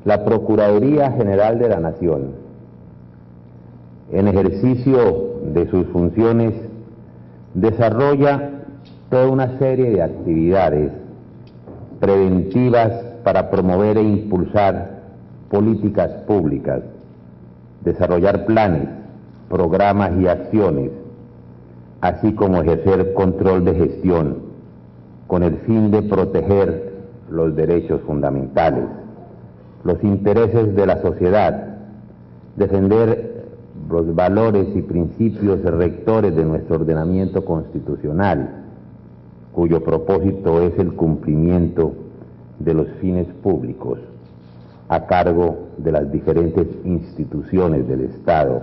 La Procuraduría General de la Nación, en ejercicio de sus funciones, desarrolla toda una serie de actividades preventivas para promover e impulsar políticas públicas, desarrollar planes, programas y acciones, así como ejercer control de gestión, con el fin de proteger los derechos fundamentales, los intereses de la sociedad, defender los valores y principios rectores de nuestro ordenamiento constitucional, cuyo propósito es el cumplimiento de los fines públicos a cargo de las diferentes instituciones del Estado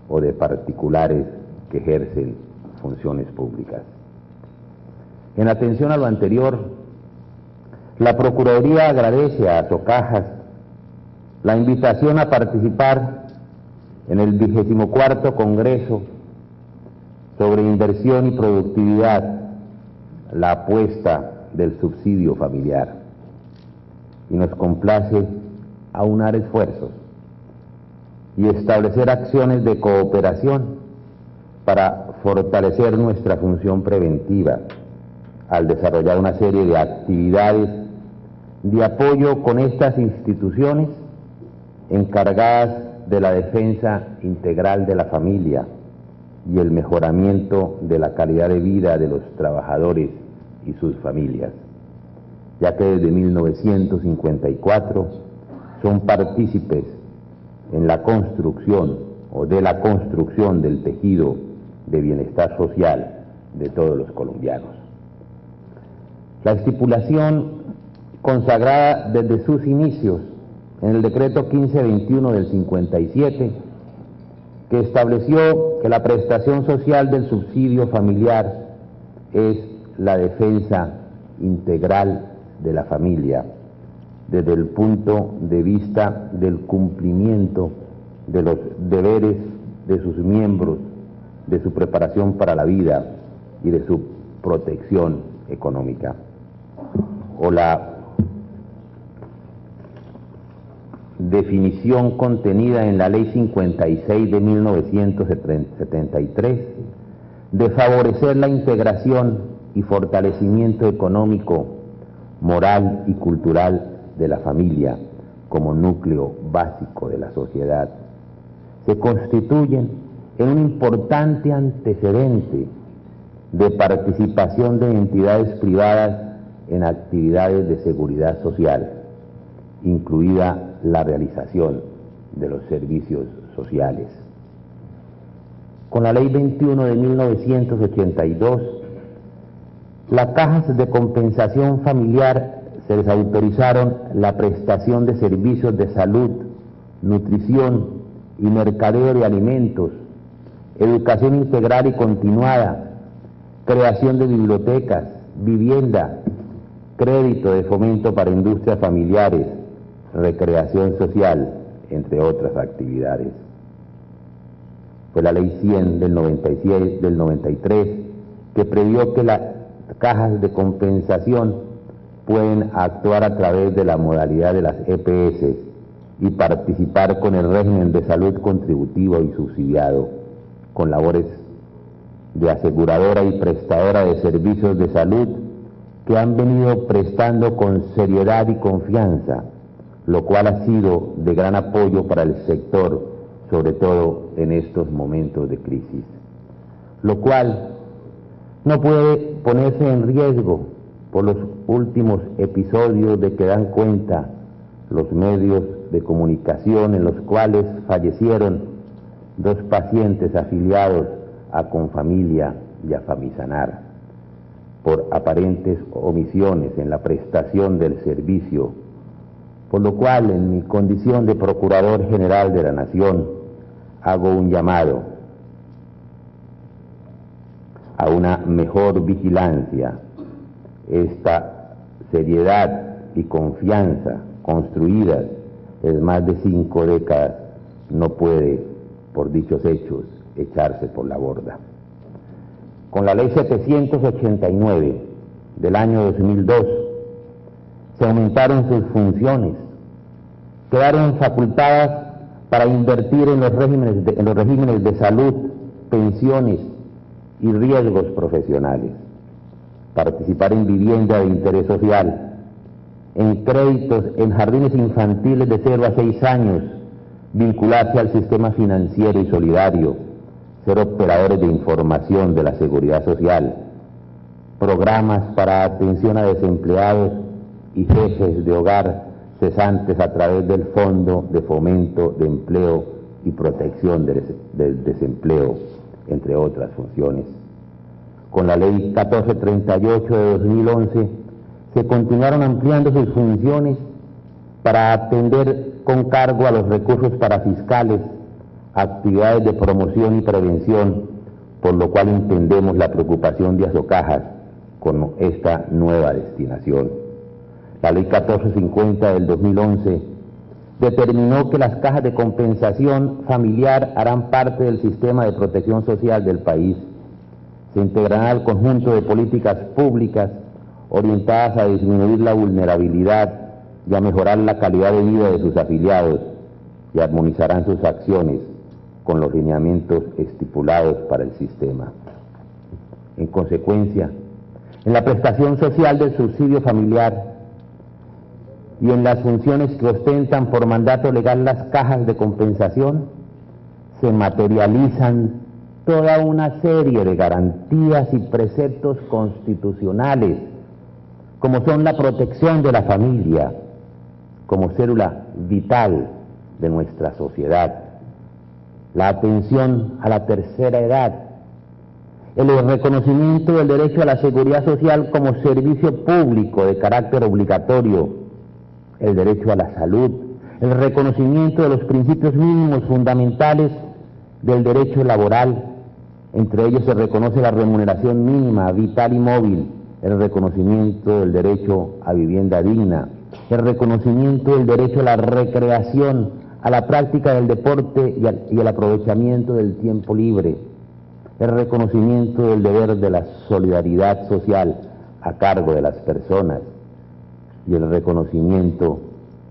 o de particulares que ejercen funciones públicas. En atención a lo anterior, la Procuraduría agradece a Socajas la invitación a participar en el 24º Congreso sobre Inversión y Productividad, la apuesta del subsidio familiar, y nos complace aunar esfuerzos y establecer acciones de cooperación para fortalecer nuestra función preventiva al desarrollar una serie de actividades de apoyo con estas instituciones encargadas de la defensa integral de la familia y el mejoramiento de la calidad de vida de los trabajadores y sus familias, ya que desde 1954 son partícipes en la construcción o de la construcción del tejido de bienestar social de todos los colombianos. La estipulación consagrada desde sus inicios en el decreto 1521 del 57, que estableció que la prestación social del subsidio familiar es la defensa integral de la familia, desde el punto de vista del cumplimiento de los deberes de sus miembros, de su preparación para la vida y de su protección económica. O la definición contenida en la Ley 56 de 1973 de favorecer la integración y fortalecimiento económico, moral y cultural de la familia como núcleo básico de la sociedad, se constituyen en un importante antecedente de participación de entidades privadas en actividades de seguridad social, incluida la realización de los servicios sociales. Con la Ley 21 de 1982, las cajas de compensación familiar se les autorizaron la prestación de servicios de salud, nutrición y mercadeo de alimentos, educación integral y continuada, creación de bibliotecas, vivienda, crédito de fomento para industrias familiares, recreación social, entre otras actividades. Fue la Ley 100 del 93 que previó que las cajas de compensación pueden actuar a través de la modalidad de las EPS y participar con el régimen de salud contributivo y subsidiado, con labores de aseguradora y prestadora de servicios de salud que han venido prestando con seriedad y confianza, lo cual ha sido de gran apoyo para el sector, sobre todo en estos momentos de crisis, lo cual no puede ponerse en riesgo por los últimos episodios de que dan cuenta los medios de comunicación en los cuales fallecieron 2 pacientes afiliados a Confamilia y a Famisanar por aparentes omisiones en la prestación del servicio, por lo cual en mi condición de Procurador General de la Nación hago un llamado a una mejor vigilancia. Esta seriedad y confianza construidas en más de 5 décadas no puede, por dichos hechos, echarse por la borda. Con la Ley 789 del año 2002 se aumentaron sus funciones quedaron facultadas para invertir en los regímenes de salud, pensiones y riesgos profesionales, participar en vivienda de interés social, en créditos en jardines infantiles de 0 a 6 años, vincularse al sistema financiero y solidario, ser operadores de información de la seguridad social, programas para atención a desempleados y jefes de hogar cesantes a través del Fondo de Fomento de Empleo y Protección del Desempleo, entre otras funciones. Con la Ley 1438 de 2011 se continuaron ampliando sus funciones para atender con cargo a los recursos parafiscales, actividades de promoción y prevención, por lo cual entendemos la preocupación de Asocajas con esta nueva destinación. La Ley 1450 del 2011 determinó que las cajas de compensación familiar harán parte del sistema de protección social del país. Se integrarán al conjunto de políticas públicas orientadas a disminuir la vulnerabilidad y a mejorar la calidad de vida de sus afiliados, y armonizarán sus acciones con los lineamientos estipulados para el sistema. En consecuencia, en la prestación social del subsidio familiar y en las funciones que ostentan por mandato legal las cajas de compensación, se materializan toda una serie de garantías y preceptos constitucionales, como son la protección de la familia como célula vital de nuestra sociedad, la atención a la tercera edad, el reconocimiento del derecho a la seguridad social como servicio público de carácter obligatorio, el derecho a la salud, el reconocimiento de los principios mínimos fundamentales del derecho laboral. Entre ellos se reconoce la remuneración mínima, vital y móvil, el reconocimiento del derecho a vivienda digna, el reconocimiento del derecho a la recreación, a la práctica del deporte y el aprovechamiento del tiempo libre, el reconocimiento del deber de la solidaridad social a cargo de las personas y el reconocimiento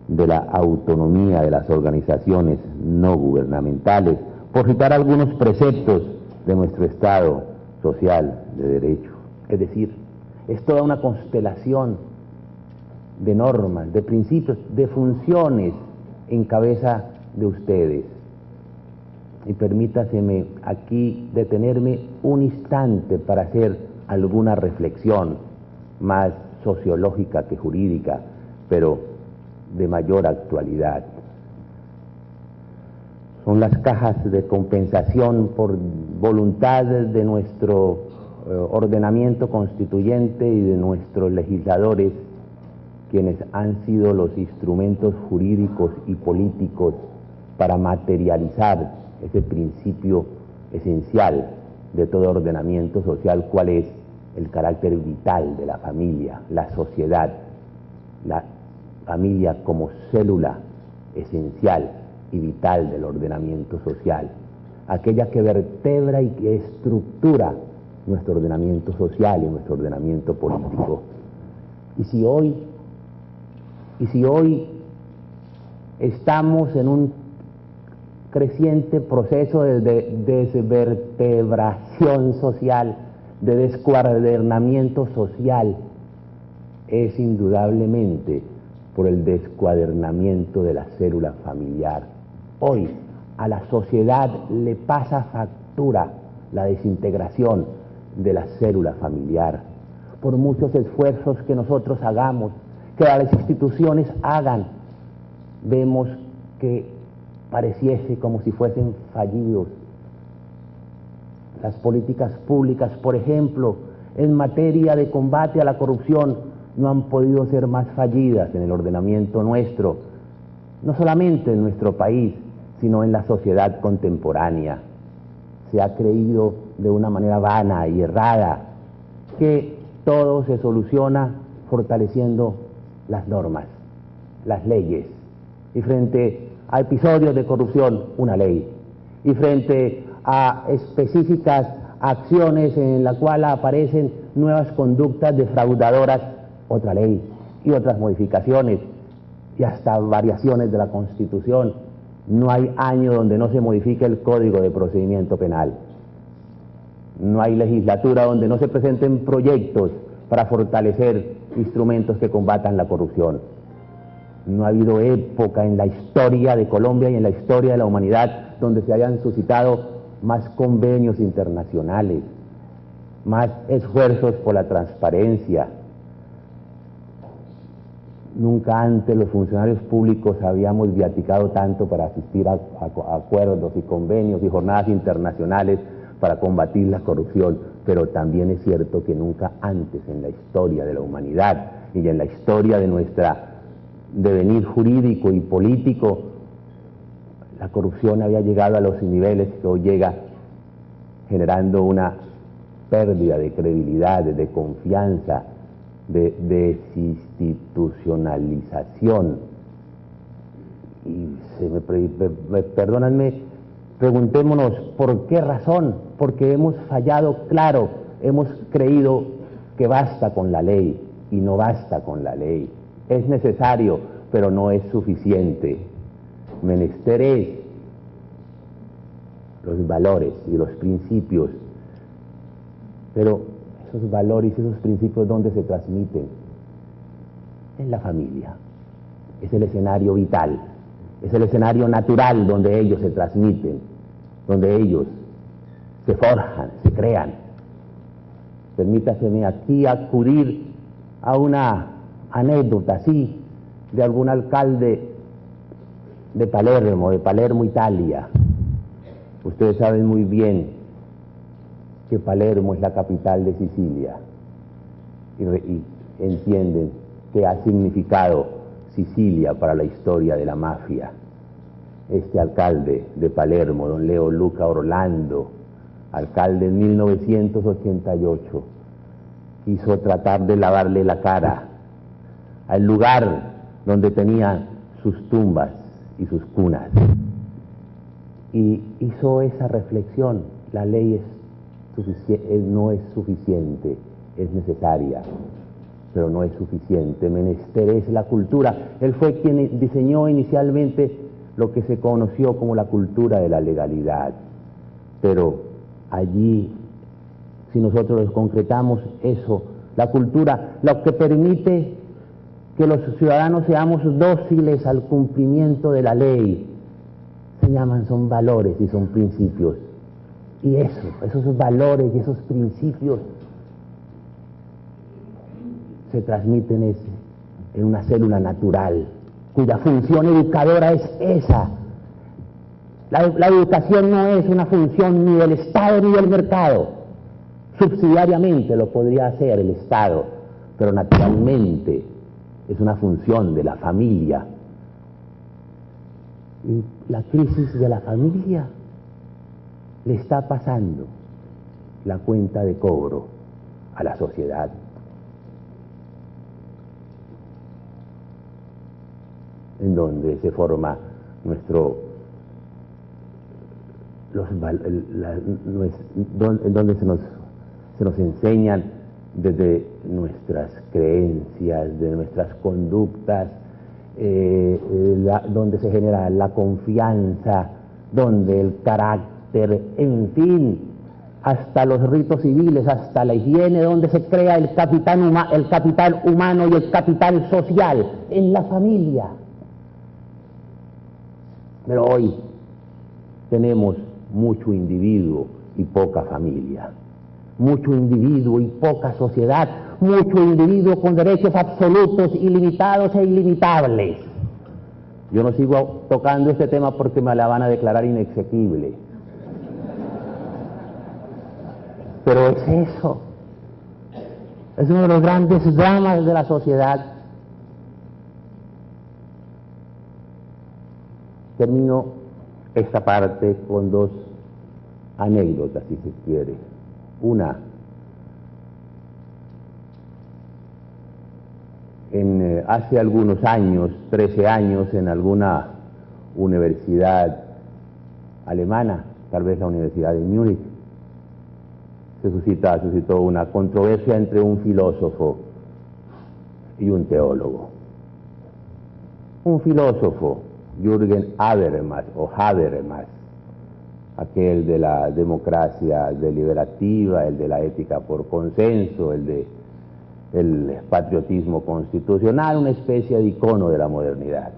de la autonomía de las organizaciones no gubernamentales, por citar algunos preceptos de nuestro Estado social de derecho. Es decir, es toda una constelación de normas, de principios, de funciones en cabeza de ustedes. Y permítaseme aquí detenerme un instante para hacer alguna reflexión más sociológica que jurídica, pero de mayor actualidad. Son las cajas de compensación por voluntad de nuestro ordenamiento constituyente y de nuestros legisladores quienes han sido los instrumentos jurídicos y políticos para materializar ese principio esencial de todo ordenamiento social, cuál es el carácter vital de la familia, la sociedad, la familia como célula esencial y vital del ordenamiento social, aquella que vertebra y que estructura nuestro ordenamiento social y nuestro ordenamiento político. Y si hoy estamos en un creciente proceso de desvertebración social, de descuadernamiento social, es indudablemente por el descuadernamiento de la célula familiar. Hoy a la sociedad le pasa factura la desintegración de la célula familiar. Por muchos esfuerzos que nosotros hagamos, que las instituciones hagan, vemos que pareciese como si fuesen fallidos. Las políticas públicas, por ejemplo, en materia de combate a la corrupción, no han podido ser más fallidas en el ordenamiento nuestro, no solamente en nuestro país, sino en la sociedad contemporánea. Se ha creído de una manera vana y errada que todo se soluciona fortaleciendo las normas, las leyes, y frente a episodios de corrupción, una ley, y frente a específicas acciones en la cual aparecen nuevas conductas defraudadoras, otra ley y otras modificaciones, y hasta variaciones de la Constitución. No hay año donde no se modifique el Código de Procedimiento Penal. No hay legislatura donde no se presenten proyectos para fortalecer instrumentos que combatan la corrupción. No ha habido época en la historia de Colombia y en la historia de la humanidad donde se hayan suscitado más convenios internacionales, más esfuerzos por la transparencia. Nunca antes los funcionarios públicos habíamos viaticado tanto para asistir a acuerdos y convenios y jornadas internacionales para combatir la corrupción, pero también es cierto que nunca antes en la historia de la humanidad y en la historia de nuestra devenir jurídico y político, la corrupción había llegado a los niveles que hoy llega, generando una pérdida de credibilidad, de confianza, de desinstitucionalización. Y perdónenme, preguntémonos por qué razón. Porque hemos fallado, claro, hemos creído que basta con la ley y no basta con la ley. Es necesario, pero no es suficiente. Menester es los valores y los principios. Pero esos valores y esos principios, ¿dónde se transmiten? En la familia. Es el escenario vital, es el escenario natural donde ellos se transmiten, donde ellos se forjan, se crean. Permítaseme aquí acudir a una anécdota así de algún alcalde de Palermo, Italia. Ustedes saben muy bien que Palermo es la capital de Sicilia y entienden qué ha significado Sicilia para la historia de la mafia. Este alcalde de Palermo, don Leo Luca Orlando, alcalde en 1988, quiso tratar de lavarle la cara al lugar donde tenía sus tumbas y sus cunas. Y hizo esa reflexión: la ley no es suficiente, es necesaria, pero no es suficiente. Menester es la cultura. Él fue quien diseñó inicialmente lo que se conoció como la cultura de la legalidad, pero allí, si nosotros concretamos eso, la cultura, lo que permite que los ciudadanos seamos dóciles al cumplimiento de la ley, se llaman, son valores y son principios. Y esos valores y esos principios se transmiten en una célula natural, cuya función educadora es esa. La educación no es una función ni del Estado ni del mercado. Subsidiariamente lo podría hacer el Estado, pero naturalmente es una función de la familia. Y la crisis de la familia le está pasando la cuenta de cobro a la sociedad. En donde se forma en donde se nos enseñan desde nuestras creencias, de nuestras conductas, donde se genera la confianza, donde el carácter, en fin, hasta los ritos civiles, hasta la higiene, donde se crea el capital humano y el capital social, en la familia. Pero hoy tenemos mucho individuo y poca familia, mucho individuo y poca sociedad, mucho individuo con derechos absolutos, ilimitados e ilimitables. Yo no sigo tocando este tema porque me la van a declarar inexequible. Pero es eso. Es uno de los grandes dramas de la sociedad. Termino esta parte con dos anécdotas, si se quiere. Una, hace algunos años, 13 años, en alguna universidad alemana, tal vez la Universidad de Múnich, se suscitó una controversia entre un filósofo y un teólogo. un filósofo, Jürgen Habermas, aquel de la democracia deliberativa, el de la ética por consenso, el patriotismo constitucional, una especie de icono de la modernidad.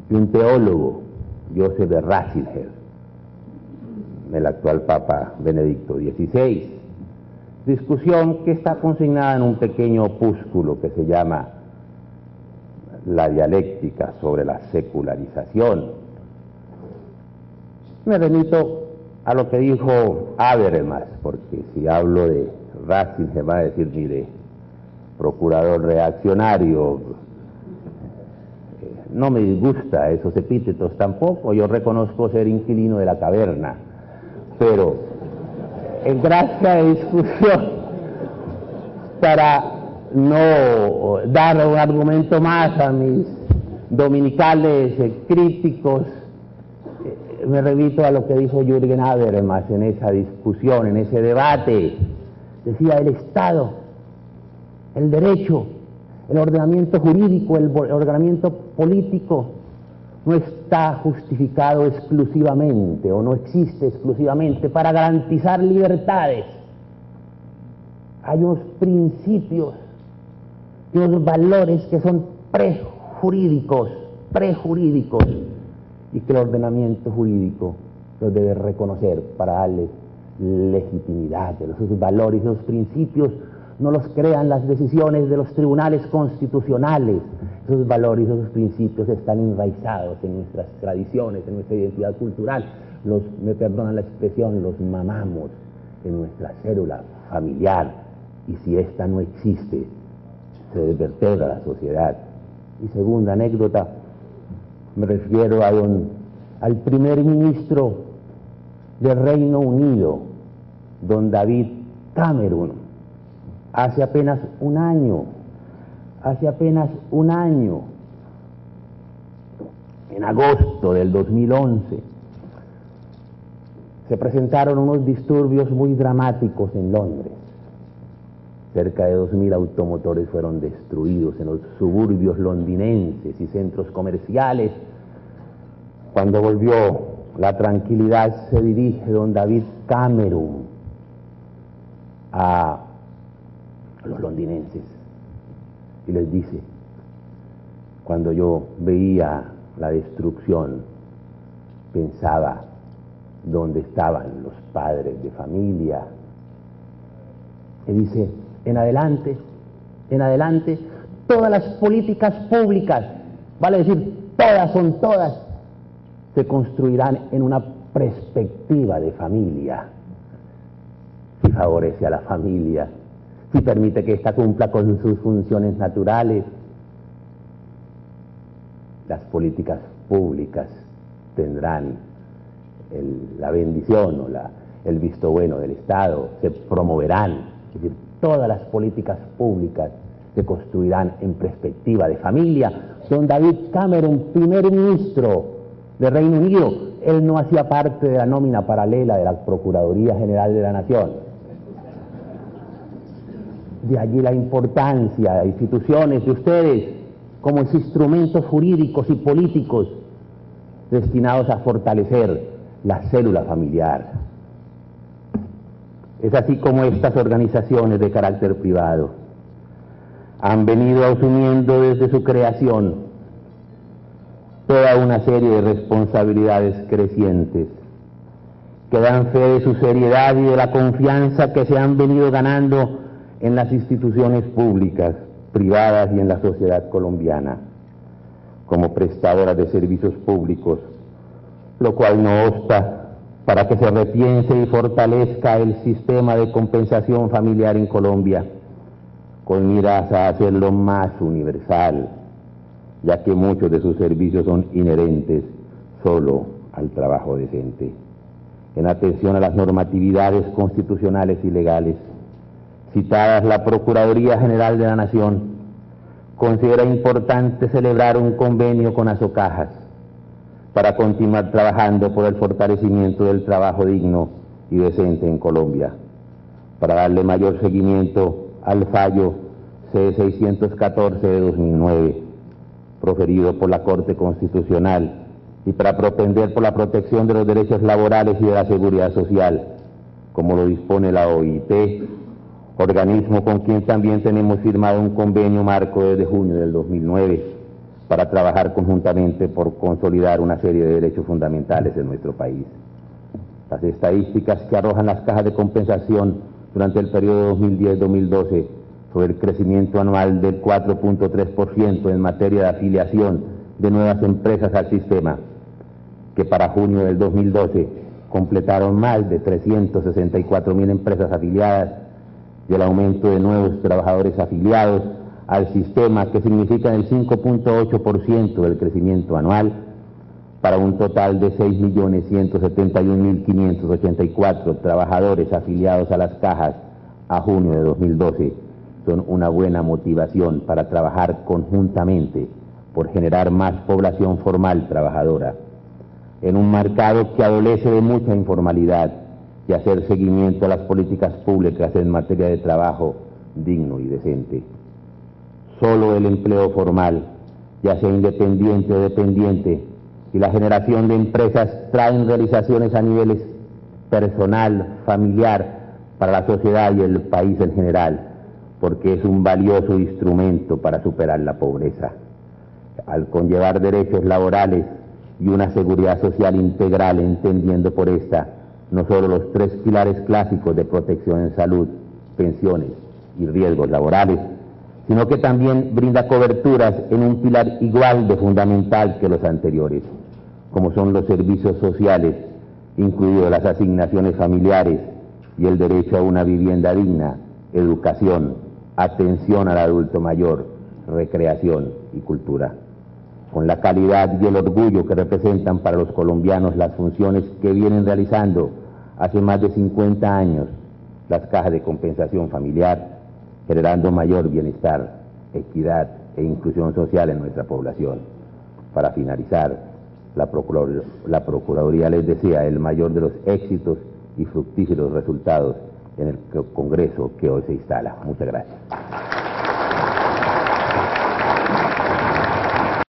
Y un teólogo, Joseph Ratzinger, el actual Papa Benedicto XVI. Discusión que está consignada en un pequeño opúsculo que se llama La dialéctica sobre la secularización. Me remito a lo que dijo Habermas, porque si hablo de Ratzinger va a decir, mire, procurador reaccionario, no me disgusta esos epítetos tampoco, yo reconozco ser inquilino de la caverna, pero en gracia de discusión, para no dar un argumento más a mis dominicales críticos, me remito a lo que dijo Jürgen Habermas en esa discusión, en ese debate. Decía, el Estado, el derecho, el ordenamiento jurídico, el ordenamiento político no está justificado exclusivamente o no existe exclusivamente para garantizar libertades. Hay unos principios y unos valores que son prejurídicos, y que el ordenamiento jurídico los debe reconocer para darles legitimidad. Esos valores, esos principios no los crean las decisiones de los tribunales constitucionales. Esos valores, esos principios están enraizados en nuestras tradiciones, en nuestra identidad cultural. Me perdonan la expresión, los mamamos en nuestra célula familiar, y si esta no existe, se desvertebra la sociedad. Y segunda anécdota, me refiero al primer ministro del Reino Unido, don David Cameron. Hace apenas un año, en agosto del 2011, se presentaron unos disturbios muy dramáticos en Londres. Cerca de 2.000 automotores fueron destruidos en los suburbios londinenses y centros comerciales. Cuando volvió la tranquilidad, se dirige don David Cameron a los londinenses y les dice: cuando yo veía la destrucción, pensaba dónde estaban los padres de familia. Y dice: en adelante, todas las políticas públicas, vale decir, todas, se construirán en una perspectiva de familia. Si favorece a la familia, si permite que ésta cumpla con sus funciones naturales, las políticas públicas tendrán la bendición o el visto bueno del Estado, se promoverán. Es decir, todas las políticas públicas se construirán en perspectiva de familia. Don David Cameron, primer ministro de Reino Unido, él no hacía parte de la nómina paralela de la Procuraduría General de la Nación. De allí la importancia de instituciones de ustedes como instrumentos jurídicos y políticos destinados a fortalecer la célula familiar. Es así como estas organizaciones de carácter privado han venido asumiendo desde su creación toda una serie de responsabilidades crecientes que dan fe de su seriedad y de la confianza que se han venido ganando en las instituciones públicas, privadas y en la sociedad colombiana, como prestadoras de servicios públicos, lo cual no obsta para que se repiense y fortalezca el sistema de compensación familiar en Colombia, con miras a hacerlo más universal, ya que muchos de sus servicios son inherentes solo al trabajo decente. En atención a las normatividades constitucionales y legales citadas, la Procuraduría General de la Nación considera importante celebrar un convenio con Asocajas para continuar trabajando por el fortalecimiento del trabajo digno y decente en Colombia, para darle mayor seguimiento al fallo C-614 de 2009, proferido por la Corte Constitucional y para propender por la protección de los derechos laborales y de la seguridad social, como lo dispone la OIT, organismo con quien también tenemos firmado un convenio marco desde junio del 2009 para trabajar conjuntamente por consolidar una serie de derechos fundamentales en nuestro país. Las estadísticas que arrojan las cajas de compensación durante el periodo 2010-2012 sobre el crecimiento anual del 4.3% en materia de afiliación de nuevas empresas al sistema, que para junio del 2012 completaron más de 364.000 empresas afiliadas, y el aumento de nuevos trabajadores afiliados al sistema, que significa el 5.8% del crecimiento anual, para un total de 6.171.584 trabajadores afiliados a las cajas a junio de 2012, son una buena motivación para trabajar conjuntamente por generar más población formal trabajadora, en un mercado que adolece de mucha informalidad, y hacer seguimiento a las políticas públicas en materia de trabajo digno y decente. Solo el empleo formal, ya sea independiente o dependiente, y la generación de empresas traen realizaciones a niveles personal, familiar, para la sociedad y el país en general, porque es un valioso instrumento para superar la pobreza. Al conllevar derechos laborales y una seguridad social integral, entendiendo por esta no solo los tres pilares clásicos de protección en salud, pensiones y riesgos laborales, sino que también brinda coberturas en un pilar igual de fundamental que los anteriores, como son los servicios sociales, incluidas las asignaciones familiares y el derecho a una vivienda digna, educación, atención al adulto mayor, recreación y cultura. Con la calidad y el orgullo que representan para los colombianos las funciones que vienen realizando hace más de 50 años las cajas de compensación familiar, generando mayor bienestar, equidad e inclusión social en nuestra población. Para finalizar, la Procuraduría les desea el mayor de los éxitos y fructíferos resultados en el Congreso que hoy se instala. Muchas gracias.